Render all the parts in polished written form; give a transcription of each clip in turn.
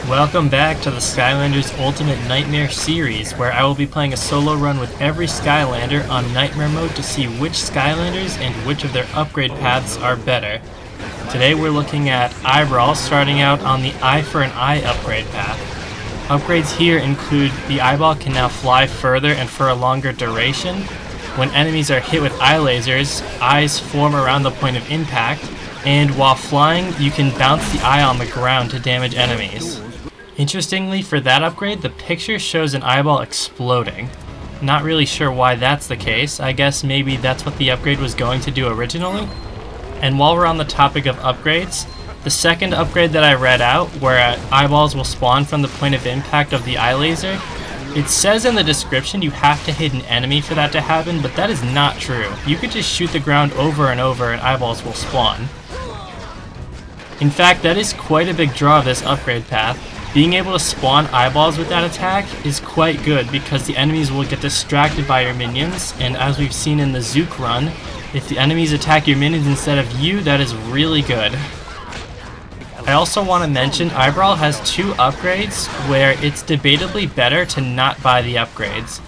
Welcome back to the Skylanders Ultimate Nightmare series, where I will be playing a solo run with every Skylander on Nightmare mode to see which Skylanders and which of their upgrade paths are better. Today we're looking at Brawl, starting out on the Eye for an Eye upgrade path. Upgrades here include the eyeball can now fly further and for a longer duration. When enemies are hit with eye lasers, eyes form around the point of impact, and while flying, you can bounce the eye on the ground to damage enemies. Interestingly, for that upgrade, the picture shows an eyeball exploding. Not really sure why that's the case. I guess maybe that's what the upgrade was going to do originally. And while we're on the topic of upgrades, the second upgrade that I read out, where eyeballs will spawn from the point of impact of the eye laser, it says in the description you have to hit an enemy for that to happen, but that is not true. You could just shoot the ground over and over and eyeballs will spawn. In fact, that is quite a big draw of this upgrade path. Being able to spawn eyeballs with that attack is quite good because the enemies will get distracted by your minions, and as we've seen in the Zook run, if the enemies attack your minions instead of you, that is really good. I also want to mention Brawl has two upgrades where it's debatably better to not buy the upgrades.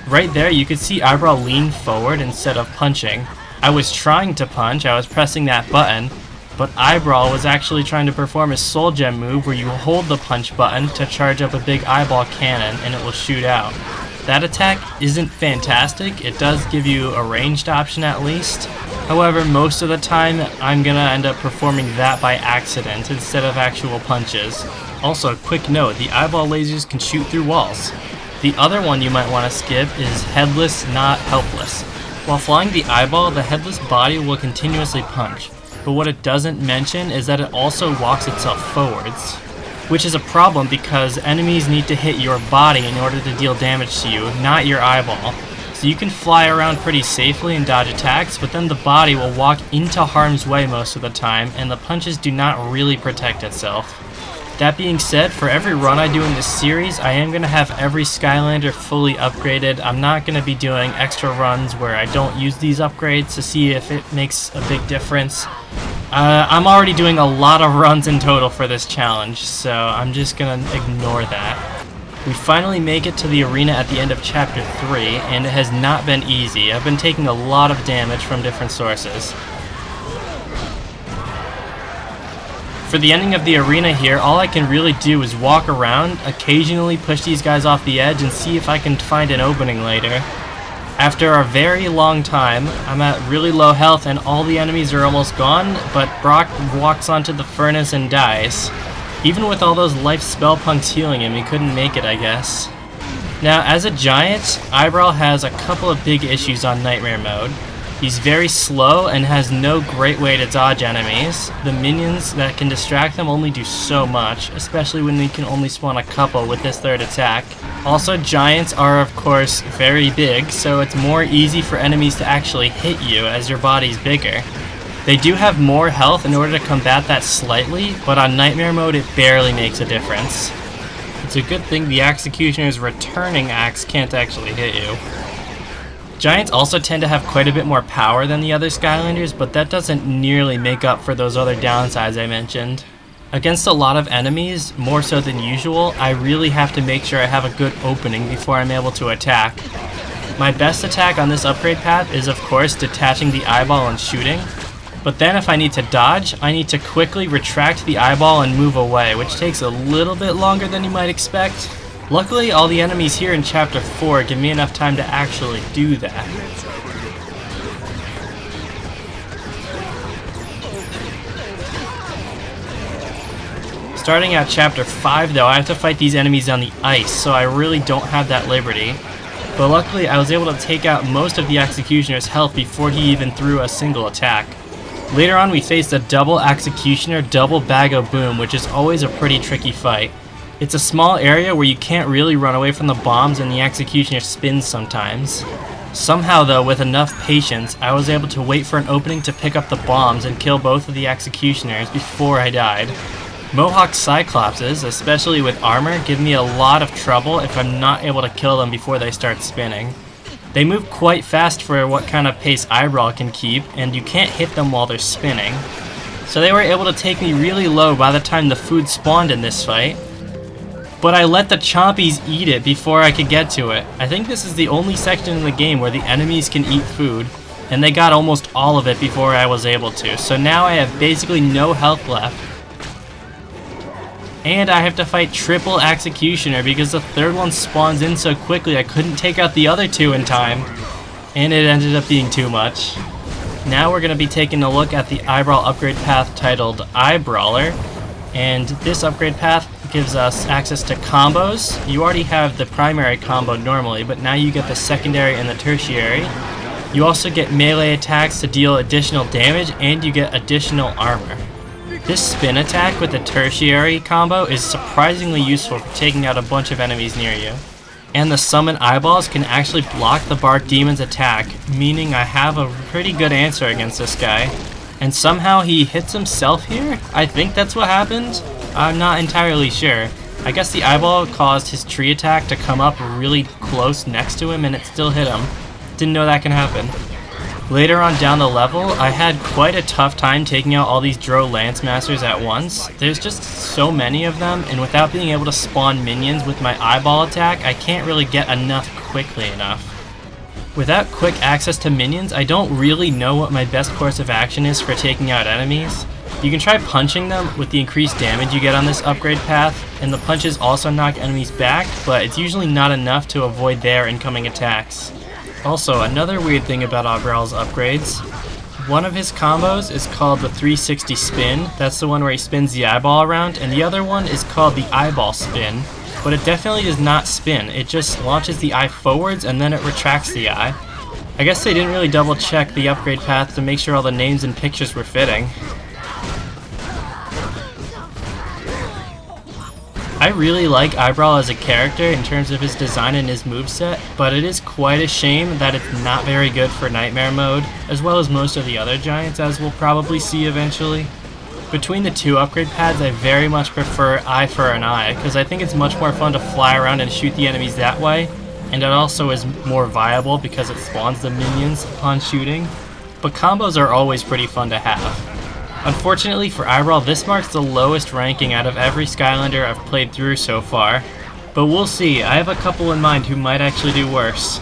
Right there you could see Brawl lean forward instead of punching. I was trying to punch, I was pressing that button, but Brawl was actually trying to perform a soul gem move where you hold the punch button to charge up a big eyeball cannon and it will shoot out. That attack isn't fantastic, it does give you a ranged option at least. However, most of the time I'm gonna end up performing that by accident instead of actual punches. Also, a quick note, the eyeball lasers can shoot through walls. The other one you might want to skip is headless, not helpless. While flying the eyeball, the headless body will continuously punch. But what it doesn't mention is that it also walks itself forwards, which is a problem because enemies need to hit your body in order to deal damage to you, not your eyeball. So you can fly around pretty safely and dodge attacks, but then the body will walk into harm's way most of the time, and the punches do not really protect itself. That being said, for every run I do in this series, I am going to have every Skylander fully upgraded. I'm not going to be doing extra runs where I don't use these upgrades to see if it makes a big difference. I'm already doing a lot of runs in total for this challenge, so I'm just going to ignore that. We finally make it to the arena at the end of Chapter 3, and it has not been easy. I've been taking a lot of damage from different sources. For the ending of the arena here, all I can really do is walk around, occasionally push these guys off the edge, and see if I can find an opening later. After a very long time, I'm at really low health and all the enemies are almost gone, but Brock walks onto the furnace and dies. Even with all those life spell punks healing him, he couldn't make it, I guess. Now, as a giant, Brawl has a couple of big issues on Nightmare mode. He's very slow and has no great way to dodge enemies. The minions that can distract them only do so much, especially when you can only spawn a couple with this third attack. Also, giants are of course very big, so it's more easy for enemies to actually hit you as your body's bigger. They do have more health in order to combat that slightly, but on Nightmare mode it barely makes a difference. It's a good thing the Executioner's returning axe can't actually hit you. Giants also tend to have quite a bit more power than the other Skylanders, but that doesn't nearly make up for those other downsides I mentioned. Against a lot of enemies, more so than usual, I really have to make sure I have a good opening before I'm able to attack. My best attack on this upgrade path is of course detaching the eyeball and shooting, but then if I need to dodge, I need to quickly retract the eyeball and move away, which takes a little bit longer than you might expect. Luckily, all the enemies here in Chapter 4 give me enough time to actually do that. Starting at Chapter 5 though, I have to fight these enemies on the ice, so I really don't have that liberty. But luckily, I was able to take out most of the Executioner's health before he even threw a single attack. Later on, we faced a double Executioner, double Bag-O-Boom, which is always a pretty tricky fight. It's a small area where you can't really run away from the bombs and the Executioner spins sometimes. Somehow though, with enough patience, I was able to wait for an opening to pick up the bombs and kill both of the Executioners before I died. Mohawk Cyclopses, especially with armor, give me a lot of trouble if I'm not able to kill them before they start spinning. They move quite fast for what kind of pace Brawl can keep, and you can't hit them while they're spinning. So they were able to take me really low by the time the food spawned in this fight. but I let the chompies eat it before I could get to it. I think this is the only section in the game where the enemies can eat food, and they got almost all of it before I was able to. So now I have basically no health left. And I have to fight triple Executioner because the third one spawns in so quickly I couldn't take out the other two in time. And it ended up being too much. Now we're going to be taking a look at the Brawl upgrade path titled Brawler. And this upgrade path gives us access to combos. You already have the primary combo normally, but now you get the secondary and the tertiary. You also get melee attacks to deal additional damage, and you get additional armor. This spin attack with the tertiary combo is surprisingly useful for taking out a bunch of enemies near you. And the summon eyeballs can actually block the Bark Demon's attack, meaning I have a pretty good answer against this guy. And somehow he hits himself here? I think that's what happened? I'm not entirely sure. I guess the eyeball caused his tree attack to come up really close next to him and it still hit him. Didn't know that can happen. Later on down the level, I had quite a tough time taking out all these Dro Lance Masters at once. There's just so many of them, and without being able to spawn minions with my eyeball attack, I can't really get enough quickly enough. Without quick access to minions, I don't really know what my best course of action is for taking out enemies. You can try punching them with the increased damage you get on this upgrade path, and the punches also knock enemies back, but it's usually not enough to avoid their incoming attacks. Also, another weird thing about Brawl's upgrades, one of his combos is called the 360 spin. That's the one where he spins the eyeball around, and the other one is called the eyeball spin. But it definitely does not spin, it just launches the eye forwards and then it retracts the eye. I guess they didn't really double check the upgrade path to make sure all the names and pictures were fitting. I really like Brawl as a character in terms of his design and his moveset, but it is quite a shame that it's not very good for Nightmare mode, as well as most of the other giants, as we'll probably see eventually. Between the two upgrade pads, I very much prefer Eye for an Eye, because I think it's much more fun to fly around and shoot the enemies that way, and it also is more viable because it spawns the minions upon shooting, but combos are always pretty fun to have. Unfortunately for Brawl, this marks the lowest ranking out of every Skylander I've played through so far, but we'll see. I have a couple in mind who might actually do worse.